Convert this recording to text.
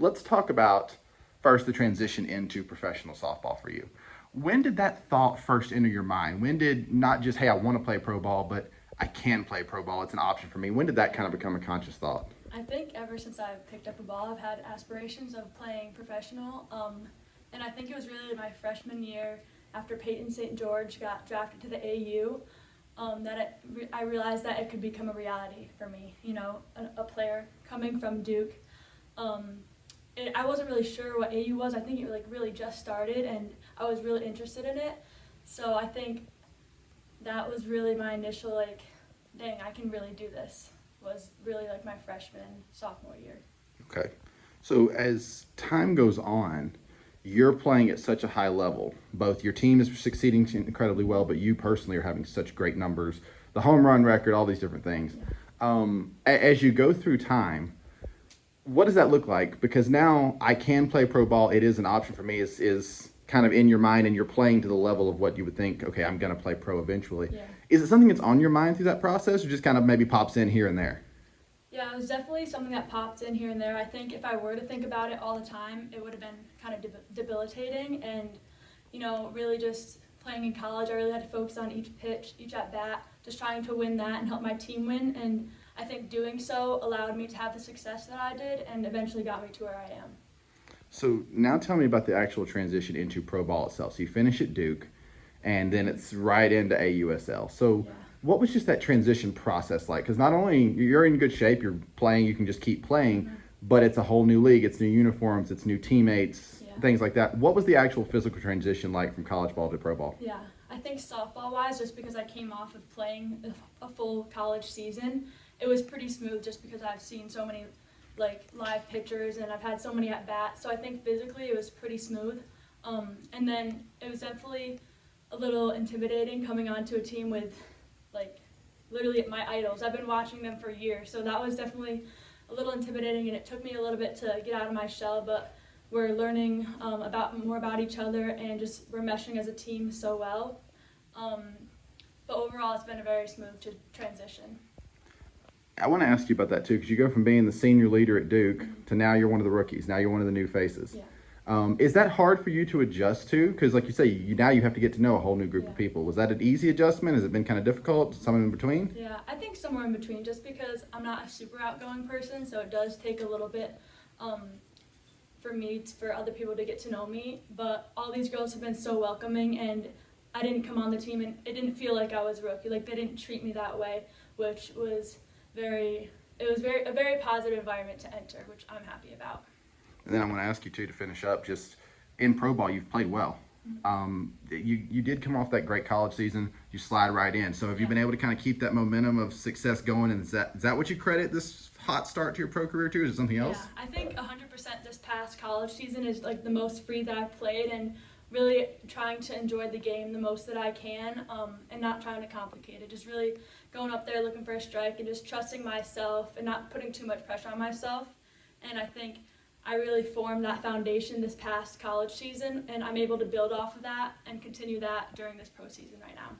Let's talk about first the transition into professional softball for you. When did that thought first enter your mind? When did not just, hey, I want to play pro ball, but I can play pro ball, it's an option for me. When did that kind of become a conscious thought? I think ever since I've picked up a ball, I've had aspirations of playing professional. And I think it was really my freshman year after Peyton St. George got drafted to the AU I realized that it could become a reality for me. You know, a player coming from Duke. I wasn't really sure what AU was. I think it really just started, and I was really interested in it. So I think that was really my initial dang, I can really do this. Was really my sophomore year. Okay. So as time goes on, you're playing at such a high level. Both your team is succeeding incredibly well, but you personally are having such great numbers, the home run record, all these different things. Yeah. As you go through time, what does that look like? Because now I can play pro ball. It is an option for me. Is kind of in your mind, and you're playing to the level of what you would think, okay, I'm going to play pro eventually. Yeah. Is it something that's on your mind through that process, or just kind of maybe pops in here and there? Yeah, it was definitely something that popped in here and there. I think if I were to think about it all the time, it would have been kind of debilitating. And, really just playing in college, I really had to focus on each pitch, each at-bat, just trying to win that and help my team win. And I think doing so allowed me to have the success that I did and eventually got me to where I am. So now tell me about the actual transition into pro ball itself. So you finish at Duke, and then it's right into AUSL. So Yeah. what was just that transition process like? Because not only you're in good shape, you're playing, you can just keep playing, Mm-hmm. but it's a whole new league, it's new uniforms, it's new teammates, Yeah. things like that. What was the actual physical transition like from college ball to pro ball? Yeah, I think softball-wise, just because I came off of playing a full college season, it was pretty smooth just because I've seen so many live pitchers and I've had so many at-bats. So I think physically it was pretty smooth. And then it was definitely a little intimidating coming onto a team with literally my idols. I've been watching them for years, so that was definitely a little intimidating, and it took me a little bit to get out of my shell, but we're learning more about each other, and we're meshing as a team so well. But overall, it's been a very smooth transition. I want to ask you about that too, because you go from being the senior leader at Duke to now you're one of the rookies. Now you're one of the new faces. Yeah. Is that hard for you to adjust to? Because like you say, now you have to get to know a whole new group of people. Was that an easy adjustment? Has it been kind of difficult? Somewhere in between? Yeah, I think somewhere in between, just because I'm not a super outgoing person, so it does take a little bit for other people to get to know me. But all these girls have been so welcoming, and I didn't come on the team and it didn't feel like I was a rookie. They didn't treat me that way, which was a very positive environment to enter, which I'm happy about. And then I want to ask you too, to finish up, just in pro ball, you've played well. You did come off that great college season. You slide right in. So have you been able to kind of keep that momentum of success going? And is that what you credit this hot start to your pro career to? Is it something else? Yeah, I think 100% this past college season is the most free that I've played, and really trying to enjoy the game the most that I can, and not trying to complicate it. Just really going up there looking for a strike and just trusting myself and not putting too much pressure on myself. And I think I really formed that foundation this past college season, and I'm able to build off of that and continue that during this pro season right now.